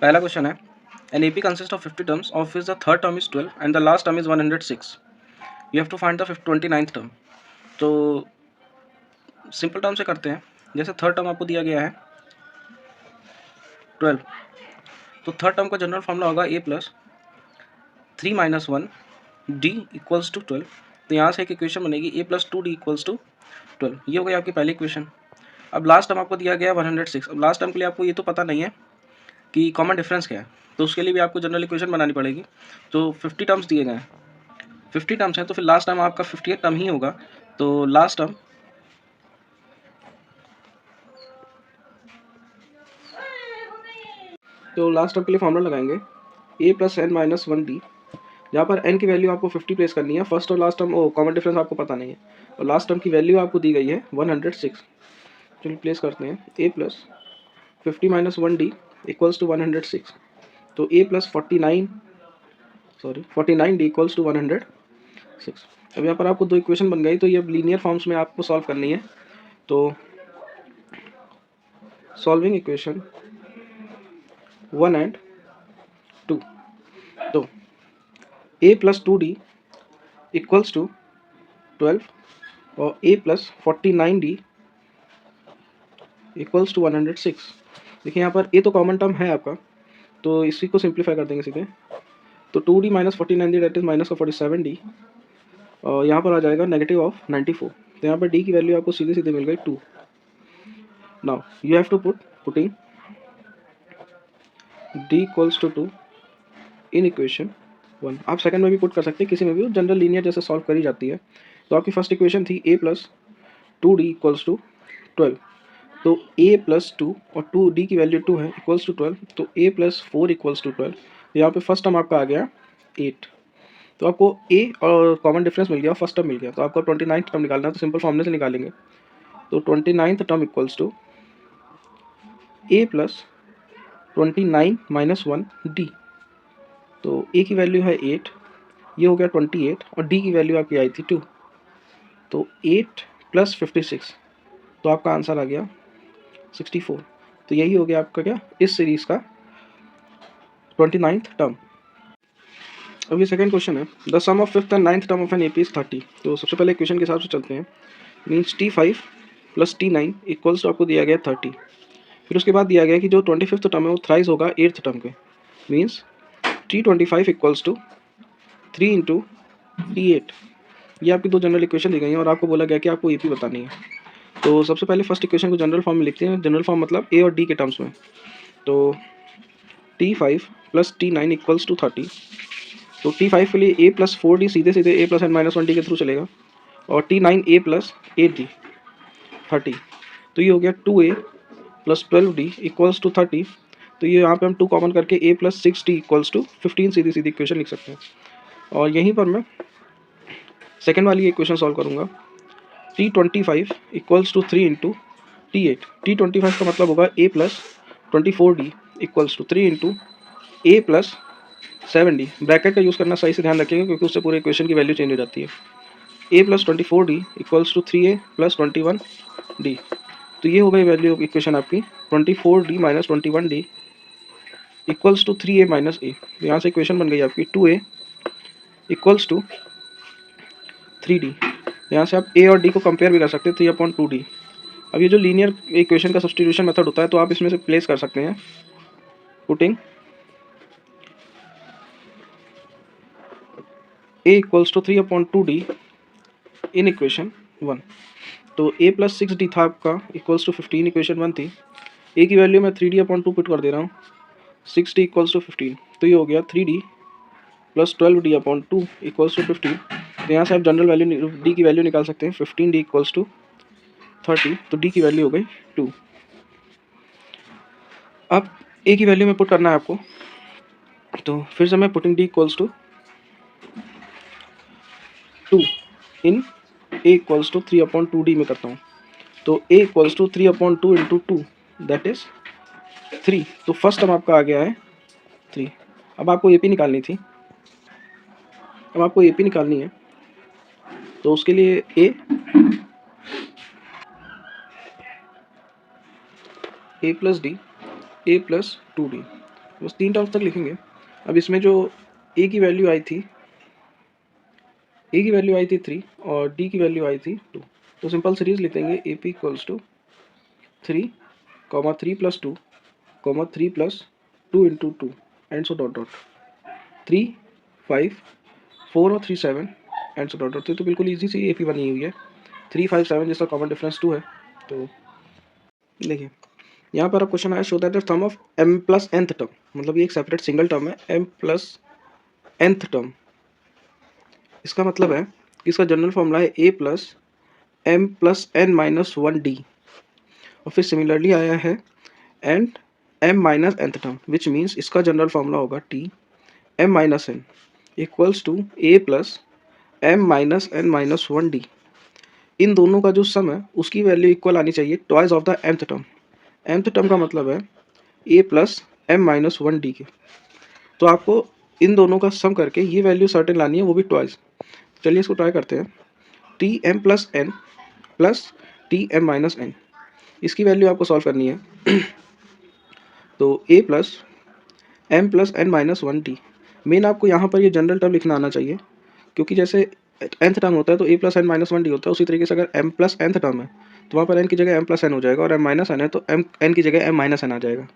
पहला क्वेश्चन है, an AP consist of 50 terms of which the third term is 12 and the last term is 106. You have to find the 29th term. तो simple term से करते हैं. जैसे third term आपको दिया गया है 12, तो थर्ड टर्म का जनरल फॉर्मूला होगा a plus 3 minus 1 d equals to 12. तो यहाँ से एक इक्वेशन बनेगी a plus 2d equals to 12. ये हो गई आपकी पहली इक्वेशन. अब लास्ट टर्म आपको दिया गया है 106. अब लास्ट टर्म के लिए आपको ये तो पता नहीं है कि कॉमन डिफरेंस क्या है, तो उसके लिए भी आपको जनरल इक्वेशन बनानी पड़ेगी. तो 50 टर्म्स दिए गए हैं, 50 टर्म्स हैं, तो फिर लास्ट टर्म आपका 50th टर्म ही होगा. तो लास्ट टर्म के लिए फॉर्मूला लगाएंगे a plus N minus 1d, जहाँ पर n की वैल्यू आपको 50 प्लेस करनी है. फर्स्ट और लास्ट टर्म कॉमन डिफरेंस आपको पता नहीं है, और लास्ट टर्म की वैल्यू आपको दी गई है 106. चलिए प्लेस करते हैं. a plus 50 minus 1d equals to 106. तो a plus 49d equals to 106. अब यहाँ पर आपको दो इक्वेशन बन गई, तो ये अब लीनियर फॉर्म्स में आपको सॉल्व करनी है. तो सॉल्विंग इक्वेशन 1 एंड 2. तो a plus 2d equals to 12 और a plus 49d equals to 106. देखिए यहाँ पर a तो कॉमन टर्म है आपका, तो इसी को सिंप्लीफाई कर देंगे सीधे. तो 2d minus 49d that is minus of 47d, और यहाँ पर आ जाएगा नेगेटिव ऑफ 94. तो यहाँ पर d की वैल्यू आपको सीधे सीधे मिल गई 2. Now you have to putting d equals to 2 in equation 1. आप सेकंड में भी पुट कर सकते हैं, किसी में भी, जनरल लीनियर जैसे सॉल्व करी जाती है. तो आपकी फर्स्ट इक्वेशन थी a plus 2d equals to 12. तो a प्लस 2 और 2d की वैल्यू 2 है इक्वल्स टू 12. तो a प्लस 4 इक्वल्स टू 12. यहाँ पे फर्स्ट टर्म आपका आ गया 8. तो आपको a और कॉमन डिफरेंस मिल गया, फर्स्ट टर्म मिल गया. तो आपको 29th टर्म निकालना है, तो सिंपल फॉर्मूले से निकालेंगे. तो 29th term equals to a plus 29 minus 1d. तो a की वैल्यू है 8, ये हो गया 28, और d की वैल्यू आपकी आई थी 2. तो 8 प्लस 56, तो आपका आंसर आ गया 64. तो यही हो गया आपका क्या, इस सीरीज़ का 29th टर्म. अब ये सेकंड क्वेश्चन है, the sum of 5th and 9th term of an AP is 30. तो सबसे पहले क्वेश्चन के हिसाब से चलते हैं. Means T5 plus T9 equals to आपको दिया गया 30. फिर उसके बाद दिया गया कि जो 25th टर्म है वो थ्राइस होगा 8th टर्म के. Means T25 equals to 3 into T8. ये आपकी दो जनरल इक्वेशन दी गई हैं, और आपको बोला गया कि आपको AP बतानी है. तो सबसे पहले फर्स्ट इक्वेशन को जनरल फॉर्म में लिखते हैं. जनरल फॉर्म मतलब A और D के टर्म्स में. तो T5 plus T9 equals to 30. तो T5 के लिए a प्लस 4d सीधे सीधे a plus N minus 1d के थ्रू चलेगा, और T9 a प्लस 8d 30. तो ये हो गया 2a plus 12d equals to 30. तो ये यहाँ पे हम 2 कॉमन करके a plus 6d equals to 15 सीधी सीधी इक्वेशन लिख सकते हैं. और यहीं पर मैं सेकेंड वाली इक्वेशन सॉल्व करूँगा. T25 equals to 3 into T8. T25 का मतलब होगा a plus 24d equals to 3 into a plus 7d. Bracket का यूज़ करना सही से ध्यान रखिएगा, क्योंकि उससे पूरे इक्वेशन की वैल्यू चेंज हो जाती है. a plus 24d equals to 3a plus 21d. तो ये हो गई वैल्यू इक्वेशन आपकी 24d minus 21d equals to 3a minus a. तो यहाँ से इक्वेशन बन गई आपकी 2a इक्वल्स टू 3d. यहाँ से आप a और d को कंपेयर भी कर सकते हैं 3/2d. अब ये जो लीनियर इक्वेशन का सब्स्टिट्यूशन मेथड होता है, तो आप इसमें से प्लेस कर सकते हैं. Putting a equals to 3/2d in equation 1. तो a प्लस 6d था आपका इक्वल्स टू 15. इक्वेशन 1 थी. a की वैल्यू मैं 3d/2 पुट कर दे रहा हूँ. 6d equals to 15. तो ये हो गया 3d plus 12d/2 equals to 15. तो यहाँ से आप जनरल वैल्यू d की वैल्यू निकाल सकते हैं. 15d equals to 30. तो d की वैल्यू हो गई 2. अब a की वैल्यू में पुट करना है आपको. तो फिर से मैं putting d equals to 2 in a equals to 3/2d में करता हूँ. तो a equals to 3/2 into 2 that is 3. तो फर्स्ट टर्म आपका आ गया है 3. अब आपको AP निकालनी थी. है, तो उसके लिए a plus d a plus 2d. बस 3 टर्म्स तक लिखेंगे। अब इसमें जो ए की वैल्यू आई थी, 3 और डी की वैल्यू आई थी 2, तो सिंपल सीरीज लिख देंगे A P equals to 3, 3 plus 2, 3 plus 2 into 2 and so dot dot 3, 5, 4 और 3 7 एंड सो डॉट डॉट। तो बिल्कुल ईजी सी ए पी बनी हुई है। 3, 5, 7 जिसका कॉमन डिफरेंस 2 है। तो देखिए यहाँ पर अब क्वेश्चन आया, show that the sum of m plus nth term, मतलब ये एक सेपरेट सिंगल टर्म है m प्लस nth टर्म। इसका मतलब है कि इसका जनरल फॉर्मूला है a plus m plus n minus 1d, और फिर सिमिलरली आया है and m minus nth term, which means इसका जनरल फॉर्मूला होगा t m minus n equals to a plus m minus n minus 1d। इन दोनों का जो सम है उसकी वैल्यू इक्वल आनी चाहिए twice of the mth term. mth term का मतलब है a plus m minus 1d के। तो आपको इन दोनों का सम करके ये वैल्यू सर्टेन लानी है, वो भी ट्वाइस। चलिए इसको ट्राई करते हैं। T M plus N plus T M minus N, इसकी वैल्यू आपको सॉल्व करनी है। तो A plus M plus N minus 1d, main आपको यहाँ पर ये जनरल टर्म लिखना आना चाहिए, क्योंकि जैसे nth टर्म होता है तो a plus N minus 1d होता है, उसी तरीके से अगर m प्लस nth टर्म है तो वहाँ पर n की जगह m प्लस एन हो जाएगा, और m माइनस एन है तो n की जगह m माइनस एन आ जाएगा।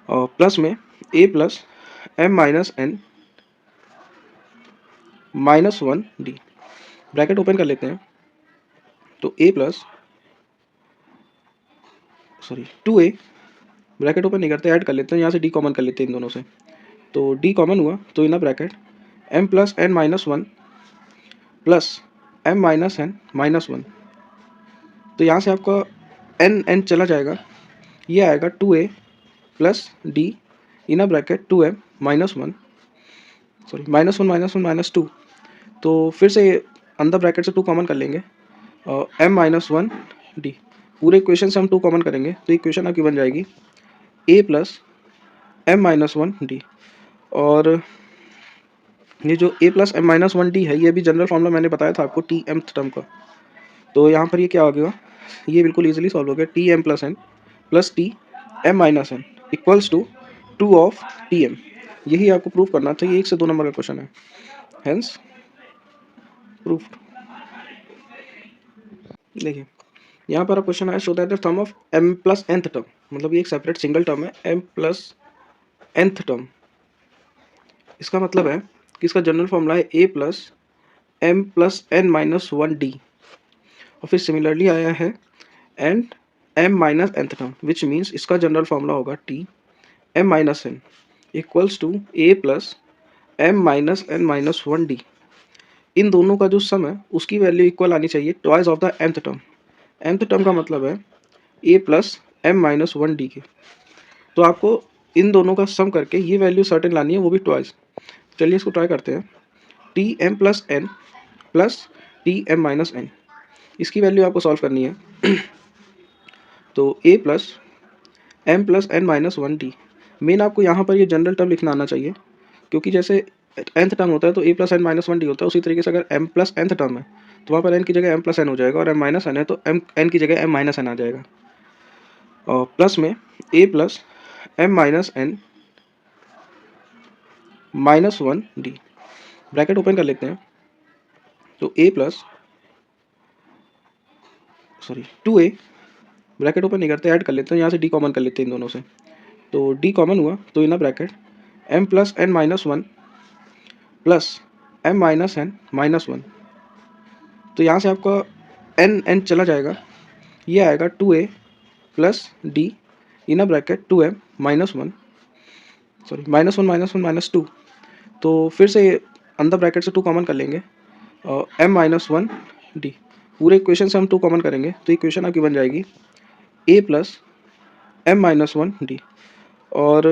और प्लस में a plus m minus N minus 1d, bracket open कर लेते हैं। तो a plus 2a, bracket open नहीं करते, ऐड कर लेते हैं, यहाँ से d कॉमन कर लेते हैं इन दोनों से। तो d कॉमन हुआ तो in bracket m plus N minus 1 plus m minus N minus 1। तो यहाँ से आपका n चला जाएगा, ये आएगा 2a plus d in bracket 2m minus 1, minus 1 minus 1 minus 2। तो फिर से अंदर ब्रैकेट से 2 कॉमन कर लेंगे, और m माइनस 1d, पूरे इक्वेशन से हम 2 कॉमन करेंगे तो इक्वेशन आपकी बन जाएगी a plus m minus 1d। और ये जो a plus m minus 1d है, ये भी जनरल फॉर्मूला मैंने बताया था आपको टी एम टर्म का। तो यहाँ पर ये क्या हो गया, ये बिल्कुल इजीली सॉल्व हो गया। T M plus N plus T M minus N equals to 2 of T M. यही आपको प्रूव करना था, ये 1 से 2 नंबर का क्वेश्चन है, हेंस प्रूफ्ड। देखिए यहाँ पर क्वेश्चन है, show that the sum of m plus nth term, मतलब ये एक सेपरेट सिंगल टर्म है m प्लस nth टर्म। इसका मतलब है कि इसका जनरल फॉर्मूला है a plus m plus n minus 1d, और फिर सिमिलरली आया है and m minus nth term, which means इसका जनरल फॉर्मूला होगा t m minus n equals to a plus m minus n minus 1d। इन दोनों का जो सम है उसकी वैल्यू इक्वल आनी चाहिए twice of the mth term. mth term का मतलब है a plus m minus 1d के। तो आपको इन दोनों का सम करके ये वैल्यू सर्टेन लानी है, वो भी ट्वाइस। चलिए इसको ट्राई करते हैं। T M plus N plus T M minus N, इसकी वैल्यू आपको सॉल्व करनी है। तो a plus M plus N minus 1d, main आपको यहाँ पर ये जनरल टर्म लिखना आना चाहिए, क्योंकि जैसे nth टर्म होता है तो a plus N minus 1d होता है, उसी तरीके से अगर m प्लस nth टर्म है तो वहाँ पर n की जगह m प्लस एन हो जाएगा, और m माइनस एन है तो n की जगह m माइनस एन आ जाएगा। और प्लस में a plus m minus N minus 1d, bracket open कर लेते हैं। तो a plus 2a, bracket open नहीं करते, ऐड कर लेते हैं, यहाँ से d कॉमन कर लेते हैं इन दोनों से। तो d कॉमन हुआ तो in bracket m plus N minus 1 plus m minus N minus 1। तो यहाँ से आपका n चला जाएगा, ये आएगा 2a plus d in bracket 2m minus 1, minus 1 minus 1 minus 2। तो फिर से अंदर ब्रैकेट से 2 कॉमन कर लेंगे, और m माइनस 1d, पूरे इक्वेशन से हम 2 कॉमन करेंगे तो इक्वेशन आपकी बन जाएगी a plus m minus 1d। और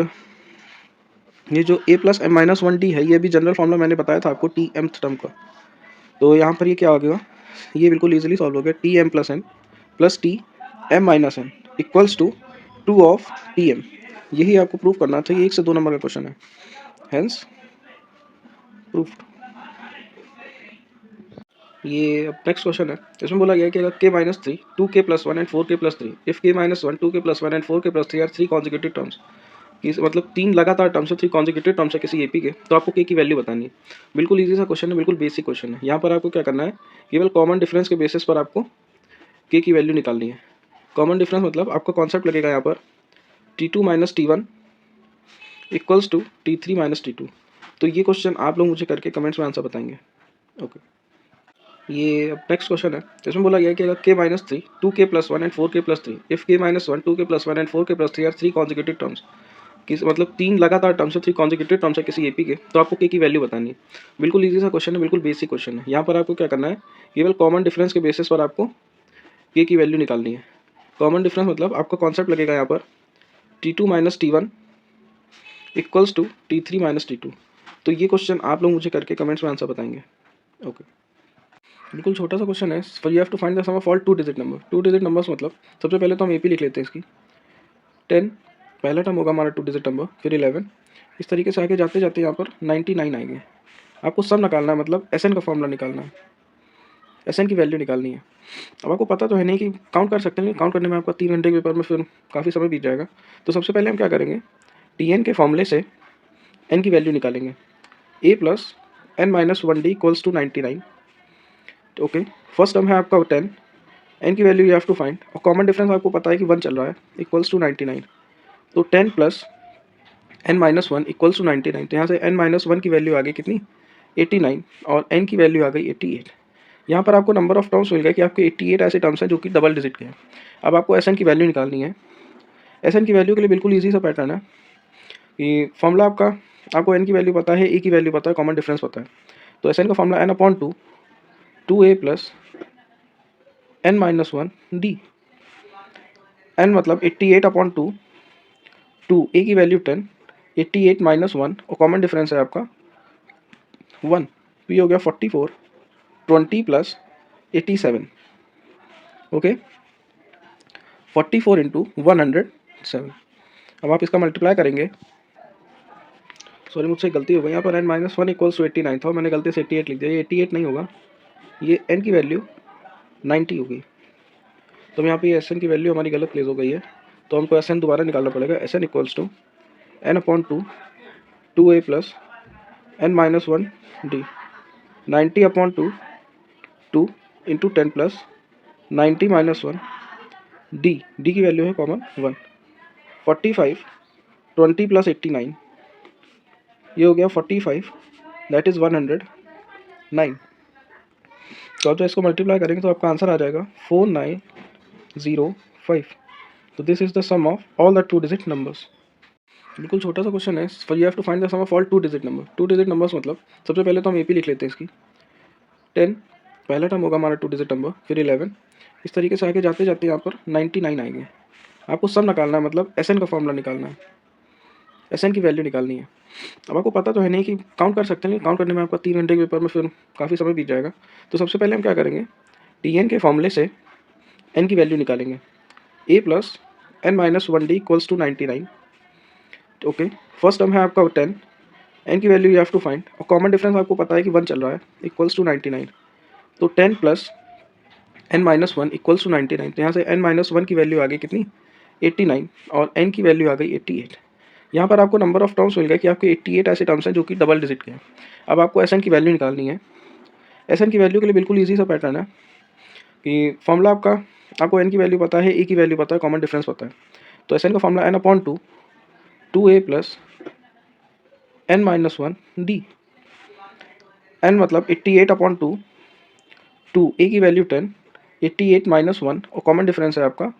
ये जो a plus m minus 1d है, ये भी जनरल फॉर्मूला मैंने बताया था आपको टी एम टर्म का। तो यहाँ पर ये क्या हो गया, ये बिल्कुल इजीली सॉल्व हो गया। T M plus N plus T M minus N equals to 2 of T M. यही आपको प्रूफ करना था, ये 1 से 2 नंबर का क्वेश्चन है, हेंस प्रूफ्ड। ये अब नेक्स्ट क्वेश्चन है, इसमें बोला गया है कि अगर k minus 3 2k plus 1 and 4k plus 3, if k minus 1 2k plus 1 and 4k plus 3 are 3 consecutive terms, कि मतलब 3 लगातार टर्म्स है, 3 कॉन्जिक्यूटिव टर्म्स है किसी एपी के, तो आपको के की वैल्यू बतानी है। बिल्कुल ईजी सा क्वेश्चन है, बिल्कुल बेसिक क्वेश्चन है। यहाँ पर आपको क्या करना है, केवल कॉमन डिफरेंस के बेसिस पर आपको के की वैल्यू निकालनी है। कॉमन डिफरेंस मतलब आपका कॉन्सेप्ट लगेगा यहाँ पर T2 minus T1 equals to T3 minus T2। तो ये क्वेश्चन आप लोग मुझे करके कमेंट्स में आंसर बताएंगे। ओके, ये अब नेक्स्ट क्वेश्चन है। इसमें बोला गया है कि अगर k minus 3 2k plus 1 and 4k plus 3 if k minus 1 2k plus 1 and 4k plus 3 are 3 consecutive terms, किस मतलब 3 लगातार टर्म्स है, 3 कॉन्जिक्यूटिव टर्म्स है किसी एपी के, तो आपको के की वैल्यू बतानी है। बिल्कुल ईजी सा क्वेश्चन है, बिल्कुल बेसिक क्वेश्चन है। यहाँ पर आपको क्या करना है, केवल कॉमन डिफरेंस के बेसिस पर आपको के की वैल्यू निकालनी है। कॉमन डिफरेंस मतलब आपका कॉन्सेप्ट लगेगा यहाँ पर T2 minus T1 equals to T3 minus T2। तो ये क्वेश्चन आप लोग मुझे करके कमेंट्स में आंसर बताएंगे। ओके, बिल्कुल छोटा सा क्वेश्चन है। For you have to find the sum of all 2 digit number. 2 digit numbers मतलब सबसे पहले तो हम एपी लिख लेते हैं इसकी। 10 पहला टर्म होगा हमारा 2 डिजिट नंबर, फिर 11, इस तरीके से आगे जाते जाते यहाँ पर 99 आएंगे। आपको सब निकालना है, मतलब एस एन का फॉर्मूला निकालना है, एस एन की वैल्यू निकालनी है। अब आपको पता तो है नहीं कि काउंट कर सकते हैं, काउंट करने में आपका 3 घंटे के पेपर में फिर काफ़ी समय बीत जाएगा। तो सबसे पहले हम क्या करेंगे, टी एन के फॉर्मूले से एन की वैल्यू निकालेंगे। A plus N minus 1d equals to 99। Okay, first term है आपका 10, एन की value you have to find, और कॉमन डिफरेंस आपको पता है कि 1 चल रहा है, इक्वल्स टू 99। तो 10 plus N minus 1 equals to 99। तो यहाँ से एन माइनस 1 की वैल्यू आ गई कितनी, 89, और एन की वैल्यू आ गई 88। यहाँ पर आपको नंबर ऑफ टर्म्स मिल गए कि आपके 88 ऐसे टर्म्स हैं जो कि डबल डिजिट के हैं। अब आपको एस एन की वैल्यू निकालनी है। एस एन की वैल्यू के लिए बिल्कुल ईजी सा पैटर्न है कि फॉर्मूला आपको एन की वैल्यू पता है, ए की वैल्यू पता है, कॉमन डिफरेंस पता है। तो एस एन का formula N upon 2 2a plus N minus 1 D. N मतलब 88 अपॉन 2, ए की वैल्यू 10, 88 माइनस 1, और कॉमन डिफरेंस है आपका 1, तो ये हो गया 44, 20 प्लस 87। Okay, 44 into 107। अब आप इसका मल्टीप्लाई करेंगे। सॉरी, मुझसे गलती हो गई, यहाँ पर एन माइनस 1 इक्वल्स टू 89 था, मैंने गलती से 88 लिख दिया। ये 88 नहीं होगा, ये एन की वैल्यू 90 होगी। तो यहाँ पे एस एन की वैल्यू हमारी गलत प्लेस हो गई है, तो हमको एस एन दोबारा निकालना पड़ेगा। S N equals to N upon 2 2a plus N minus 1 D. 90 upon 2 into 10 plus 90 minus 1 D. D की वैल्यू है कॉमन 1। 45 20 प्लस 89, ये हो गया 45, दैट इज़ 109। तो आप जब इसको मल्टीप्लाई करेंगे तो आपका आंसर आ जाएगा 4905। तो this is the sum of all the 2 digit numbers. बिल्कुल छोटा सा क्वेश्चन है। For you have to find the sum of all 2 digit number. 2 digit numbers मतलब सबसे पहले तो हम एपी लिख लेते हैं इसकी। 10 पहला टर्म होगा हमारा 2 डिजिट नंबर, फिर 11, इस तरीके से आगे जाते जाते यहाँ पर 99 आएंगे। आपको सब निकालना है, मतलब एस एन का फॉर्मूला निकालना है, एस एन की वैल्यू निकालनी है। अब आपको पता तो है नहीं कि काउंट कर सकते हैं, काउंट करने में आपका 3 घंटे के पेपर में फिर काफ़ी समय बीत जाएगा। तो सबसे पहले हम क्या करेंगे, टी एन के फॉर्मूले से एन की वैल्यू निकालेंगे। A plus N minus 1d equals to 99। Okay, first term है आपका 10, एन की value you have to find, और कॉमन डिफरेंस आपको पता है कि 1 चल रहा है, इक्वल्स टू 99। तो 10 plus N minus 1 equals to 99। तो यहाँ से एन माइनस 1 की वैल्यू आ गई कितनी, 89, और एन की वैल्यू आ गई 88। यहाँ पर आपको नंबर ऑफ टर्म्स मिल गए कि आपके 88 ऐसे टर्म्स हैं जो कि डबल डिजिट के हैं। अब आपको एस एन की वैल्यू निकालनी है। एस एन की वैल्यू के लिए बिल्कुल ईजी सा पैटर्न है कि फॉर्मूला आपको एन की वैल्यू पता है, ए की वैल्यू पता है, कॉमन डिफरेंस पता है। तो एस एन का formula N upon 2 2a plus N minus 1 D. N मतलब 88 अपॉन 2 ए की वैल्यू 10, 88 माइनस 1, और कॉमन डिफरेंस है आपका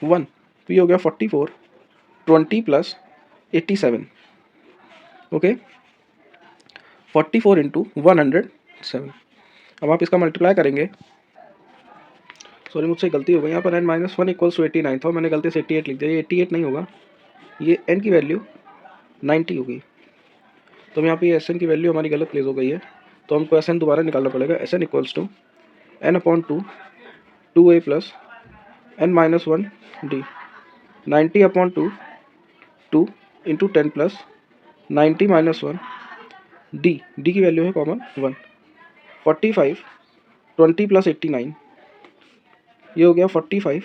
1, तो ये हो गया 44, 20 प्लस 87। Okay, 44 into 107। अब आप इसका मल्टीप्लाई करेंगे। सॉरी, मुझसे गलती हो गई, यहाँ पर एन माइनस 1 इक्वल्स टू 89 था, मैंने गलती से 88 लिख दिया। ये 88 नहीं होगा, ये एन की वैल्यू 90 होगी। तो यहाँ पे एस एन की वैल्यू हमारी गलत प्लेस हो गई है, तो हमको एस एन दोबारा निकालना पड़ेगा। S N equals to N upon 2 2a plus N minus 1 D. 90 upon 2 into 10 plus 90 minus 1 D. D की वैल्यू है कॉमन 1। 45 20 प्लस 89, ये हो गया 45,